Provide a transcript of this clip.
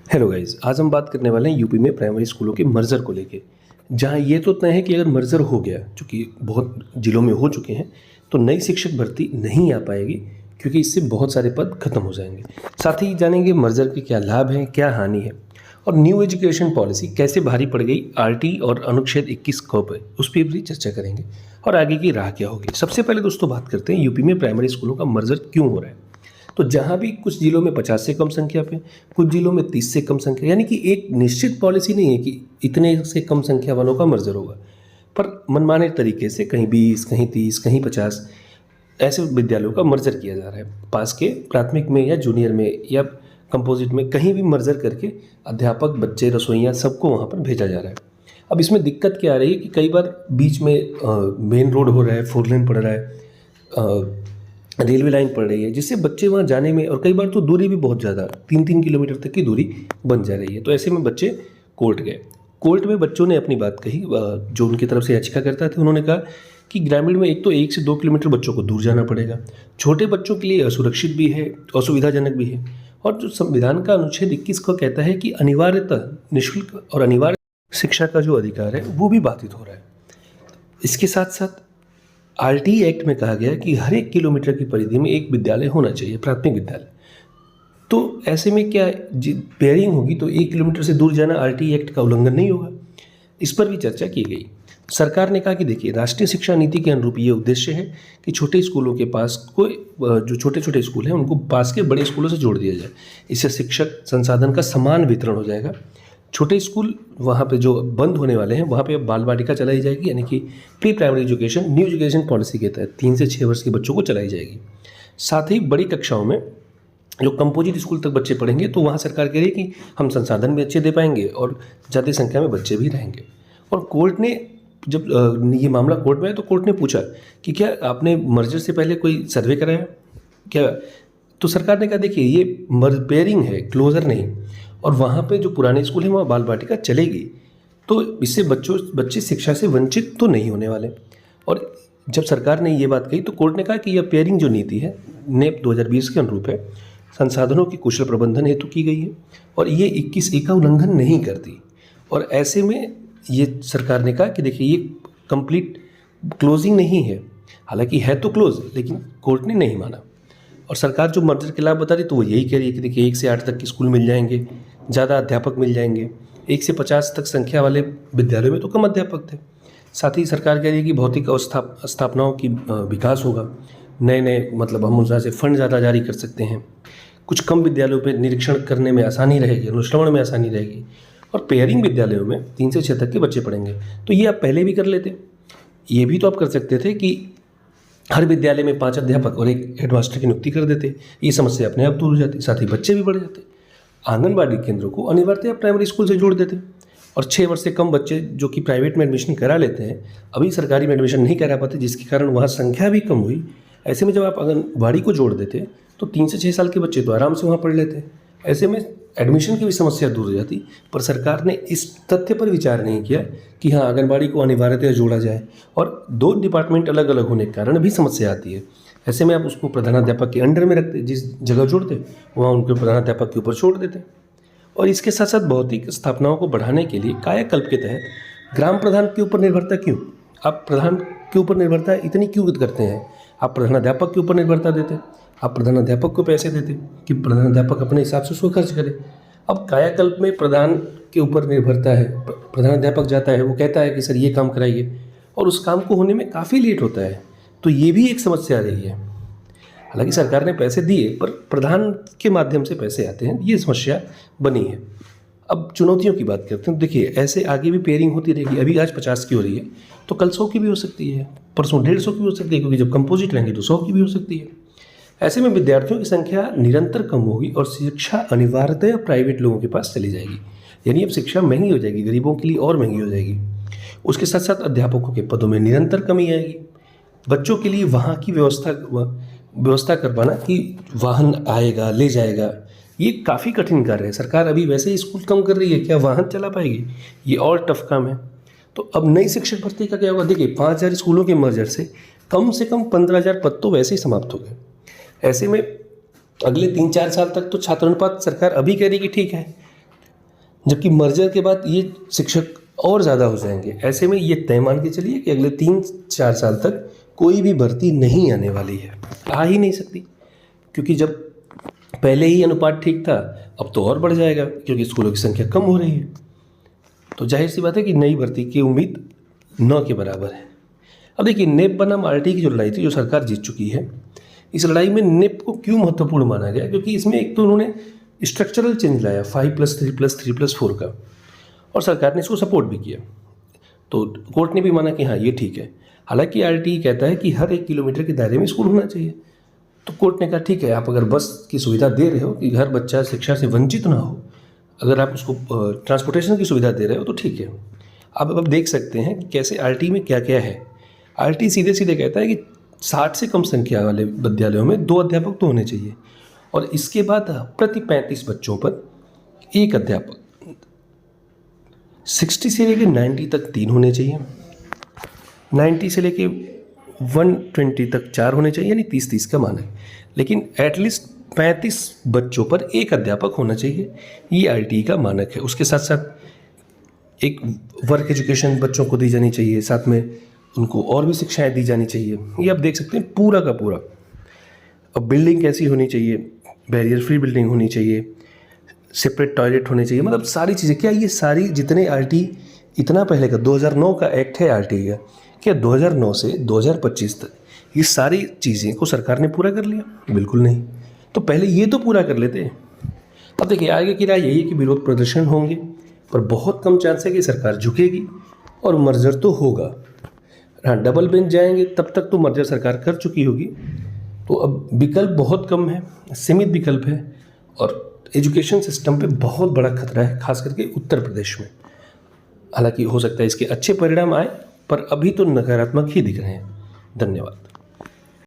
Hello guys, आज हम बात करने वाले हैं यूपी में प्राइमरी स्कूलों के मर्जर को लेके। जहां ये तो तय है कि अगर मर्जर हो गया, चूँकि बहुत जिलों में हो चुके हैं, तो नई शिक्षक भर्ती नहीं आ पाएगी, क्योंकि इससे बहुत सारे पद खत्म हो जाएंगे। साथ ही जानेंगे मर्जर के क्या लाभ हैं, क्या हानि है, और न्यू एजुकेशन पॉलिसी कैसे भारी पड़ गई आरटी और अनुच्छेद 21 कब है, उस पर भी चर्चा करेंगे और आगे की राह क्या होगी। सबसे पहले दोस्तों बात करते हैं यूपी में प्राइमरी स्कूलों का मर्जर क्यों हो रहा है। तो जहाँ भी कुछ जिलों में 50 से कम संख्या पे, कुछ जिलों में 30 से कम संख्या, यानी कि एक निश्चित पॉलिसी नहीं है कि इतने से कम संख्या वालों का मर्जर होगा, पर मनमाने तरीके से कहीं 20, कहीं 30, कहीं 50 ऐसे विद्यालयों का मर्जर किया जा रहा है। पास के प्राथमिक में या जूनियर में या कंपोजिट में कहीं भी मर्जर करके अध्यापक, बच्चे, रसोइयाँ सबको वहाँ पर भेजा जा रहा है। अब इसमें दिक्कत क्या आ रही है कि कई बार बीच में मेन रोड हो रहा है, 4 लेन पड़ रहा है, रेलवे लाइन पड़ रही है, जिससे बच्चे वहाँ जाने में, और कई बार तो दूरी भी बहुत ज़्यादा 3-3 किलोमीटर तक की दूरी बन जा रही है। तो ऐसे में बच्चे कोर्ट गए। कोर्ट में बच्चों ने अपनी बात कही, जो उनकी तरफ से याचिकाकर्ता थे उन्होंने कहा कि ग्रामीण में एक तो 1 से 2 किलोमीटर बच्चों को दूर जाना पड़ेगा, छोटे बच्चों के लिए असुरक्षित भी है, असुविधाजनक भी है, और जो संविधान का अनुच्छेद 21 को कहता है कि अनिवार्यतः निःशुल्क और अनिवार्य शिक्षा का जो अधिकार है वो भी बाधित हो रहा है। इसके साथ साथ आरटी एक्ट में कहा गया है कि हर 1 किलोमीटर की परिधि में एक विद्यालय होना चाहिए, प्राथमिक विद्यालय। तो ऐसे में क्या पेयरिंग होगी तो 1 किलोमीटर से दूर जाना आरटी एक्ट का उल्लंघन नहीं होगा। इस पर भी चर्चा की गई। सरकार ने कहा कि देखिए, राष्ट्रीय शिक्षा नीति के अनुरूप ये उद्देश्य है कि छोटे स्कूलों के पास कोई जो छोटे छोटे स्कूल हैं उनको पास के बड़े स्कूलों से जोड़ दिया जाए। इससे शिक्षक संसाधन का समान वितरण हो जाएगा। छोटे स्कूल वहाँ पे जो बंद होने वाले हैं वहाँ पे अब बाल वाटिका चलाई जाएगी, यानी कि pre primary education new education policy के तहत 3 से 6 वर्ष के बच्चों को चलाई जाएगी। साथ ही बड़ी कक्षाओं में जो कंपोजिट स्कूल तक बच्चे पढ़ेंगे, तो वहाँ सरकार कह रही है कि हम संसाधन भी अच्छे दे पाएंगे और ज़्यादा संख्या में बच्चे भी रहेंगे। और कोर्ट ने जब ये मामला कोर्ट में आया तो कोर्ट ने पूछा कि क्या आपने मर्जर से पहले कोई सर्वे कराया क्या। तो सरकार ने कहा देखिए, ये पेयरिंग है, क्लोजर नहीं, और वहाँ पे जो पुराने स्कूल हैं वहाँ बाल वाटिका चलेगी, तो इससे बच्चे शिक्षा से वंचित तो नहीं होने वाले। और जब सरकार ने ये बात कही तो कोर्ट ने कहा कि यह पेयरिंग जो नीति है नेप 2020 के अनुरूप है, संसाधनों की कुशल प्रबंधन हेतु की गई है, और ये 21A का उल्लंघन नहीं करती। और ऐसे में ये सरकार ने कहा कि देखिए, ये कंप्लीट क्लोजिंग नहीं है, हालांकि है तो क्लोज, लेकिन कोर्ट ने नहीं माना। और सरकार जो मर्जर के लाभ बता रही तो वो यही कह रही है कि देखिए 1 से 8 तक के स्कूल मिल जाएंगे, ज़्यादा अध्यापक मिल जाएंगे। 1 से 50 तक संख्या वाले विद्यालयों में तो कम अध्यापक थे। साथ ही सरकार कह रही है कि भौतिक स्थापनाओं की विकास होगा, नए नए मतलब हम उनसे फंड ज़्यादा जारी कर सकते हैं। कुछ कम विद्यालयों पर निरीक्षण करने में आसानी रहेगी, अनुश्रवण में आसानी रहेगी, और पेयरिंग विद्यालयों में 3 से 6 तक के बच्चे पढ़ेंगे। तो ये आप पहले भी कर लेते। ये भी तो आप कर सकते थे कि हर विद्यालय में 5 अध्यापक और 1 हेडमास्टर की नियुक्ति कर देते। ये समस्या अपने आप दूर हो जाती, साथ ही बच्चे भी बढ़ जाते। आंगनबाड़ी केंद्रों को अनिवार्यतः प्राइमरी स्कूल से जोड़ देते, और 6 वर्ष से कम बच्चे जो कि प्राइवेट में एडमिशन करा लेते हैं, अभी सरकारी में एडमिशन नहीं करा पाते, जिसके कारण वहाँ संख्या भी कम हुई। ऐसे में जब आप आंगनबाड़ी को जोड़ देते तो 3 से 6 साल के बच्चे तो आराम से वहाँ पढ़ लेते। ऐसे में एडमिशन की भी समस्या दूर हो जाती। पर सरकार ने इस तथ्य पर विचार नहीं किया कि हाँ, आंगनबाड़ी को अनिवार्यतः जोड़ा जाए, और 2 डिपार्टमेंट अलग अलग होने के कारण भी समस्या आती है। ऐसे में आप उसको प्रधानाध्यापक के अंडर में रखते, जिस जगह जोड़ते वहाँ उनके प्रधानाध्यापक के ऊपर छोड़ देते। और इसके साथ साथ भौतिक स्थापनाओं को बढ़ाने के लिए कायाकल्प के तहत ग्राम प्रधान के ऊपर निर्भरता क्यों, आप प्रधान के ऊपर निर्भरता इतनी क्यों करते हैं। आप प्रधानाध्यापक के ऊपर निर्भरता देते, आप प्रधानाध्यापक को पैसे देते कि प्रधानाध्यापक अपने हिसाब से उसको खर्च करे। अब कायाकल्प में प्रधान के ऊपर निर्भरता है, प्रधानाध्यापक जाता है, वो कहता है कि सर ये काम कराइए, और उस काम को होने में काफ़ी लेट होता है। तो ये भी एक समस्या रही है। हालांकि सरकार ने पैसे दिए, पर प्रधान के माध्यम से पैसे आते हैं, ये समस्या बनी है। अब चुनौतियों की बात करते हैं। देखिए, ऐसे आगे भी पेयरिंग होती रहेगी। अभी आज 50 की हो रही है, तो कल 100 की भी हो सकती है, परसों 150 की हो सकती है, क्योंकि जब कंपोजिट रहेंगे तो 100 की भी हो सकती है। ऐसे में विद्यार्थियों की संख्या निरंतर कम होगी, और शिक्षा अनिवार्यतः प्राइवेट लोगों के पास चली जाएगी। यानी अब शिक्षा महंगी हो जाएगी, गरीबों के लिए और महंगी हो जाएगी। उसके साथ साथ अध्यापकों के पदों में निरंतर कमी आएगी। बच्चों के लिए वहाँ की व्यवस्था कर पाना कि वाहन आएगा ले जाएगा, ये काफ़ी कठिन कार्य है। सरकार अभी वैसे ही स्कूल कम कर रही है, क्या वाहन चला पाएगी, ये और टफ काम है। तो अब नई शिक्षक भर्ती का क्या होगा। देखिए, 5000 स्कूलों के मर्जर से कम 15,000 पद तो वैसे ही समाप्त हो गए। ऐसे में अगले 3-4 साल तक तो छात्रानुपात सरकार अभी कह रही कि ठीक है, जबकि मर्जर के बाद ये शिक्षक और ज़्यादा हो जाएंगे। ऐसे में ये तय मान के चलिए कि अगले 3-4 साल तक कोई भी भर्ती नहीं आने वाली है, आ ही नहीं सकती, क्योंकि जब पहले ही अनुपात ठीक था, अब तो और बढ़ जाएगा क्योंकि स्कूलों की संख्या कम हो रही है। तो जाहिर सी बात है कि नई भर्ती की उम्मीद न के बराबर है। अब देखिए, नेप बनाम आरटी की जो लड़ाई थी, जो सरकार जीत चुकी है, इस लड़ाई में नेप को क्यों महत्वपूर्ण माना गया? क्योंकि इसमें एक तो उन्होंने स्ट्रक्चरल चेंज लाया 5+3+3+4 का, और सरकार ने इसको सपोर्ट भी किया। तो कोर्ट ने भी माना कि हाँ ये ठीक है। हालांकि आरटी कहता है कि हर 1 किलोमीटर के दायरे में स्कूल होना चाहिए। तो कोर्ट ने कहा ठीक है, आप अगर बस की सुविधा दे रहे हो कि हर बच्चा शिक्षा से वंचित ना हो, अगर आप उसको ट्रांसपोर्टेशन की सुविधा दे रहे हो तो ठीक है। अब देख सकते हैं कि कैसे आरटी में क्या क्या है। आरटी सीधे सीधे कहता है कि 60 से कम संख्या वाले विद्यालयों में 2 अध्यापक तो होने चाहिए, और इसके बाद प्रति 35 बच्चों पर 1 अध्यापक। 60 से लेकर 90 तक 3 होने चाहिए, 90 से लेके 120 तक 4 होने चाहिए, यानी 30-30 का मान है। लेकिन एटलीस्ट 35 बच्चों पर 1 अध्यापक होना चाहिए, ये आरटी का मानक है। उसके साथ साथ एक वर्क एजुकेशन बच्चों को दी जानी चाहिए, साथ में उनको और भी शिक्षाएं दी जानी चाहिए। ये आप देख सकते हैं पूरा का पूरा। अब बिल्डिंग कैसी होनी चाहिए? बैरियर फ्री बिल्डिंग होनी चाहिए, सेपरेट टॉयलेट होने चाहिए, मतलब सारी चीज़ें। क्या ये सारी जितने आरटी इतना पहले का 2009 का एक्ट है आरटी का, क्या 2009 से 2025 तक ये सारी चीज़ें को सरकार ने पूरा कर लिया? बिल्कुल नहीं। तो पहले ये तो पूरा कर लेते। अब देखिए, आगे की राय यही है कि विरोध प्रदर्शन होंगे, पर बहुत कम चांस है कि सरकार झुकेगी और मर्जर तो होगा। हाँ, डबल बेंच जाएंगे तब तक तो मर्जर सरकार कर चुकी होगी। तो अब विकल्प बहुत कम है, सीमित विकल्प है, और एजुकेशन सिस्टम पे बहुत बड़ा खतरा है, खास करके उत्तर प्रदेश में। हालांकि हो सकता है इसके अच्छे परिणाम आए, पर अभी तो नकारात्मक ही दिख रहे हैं। धन्यवाद।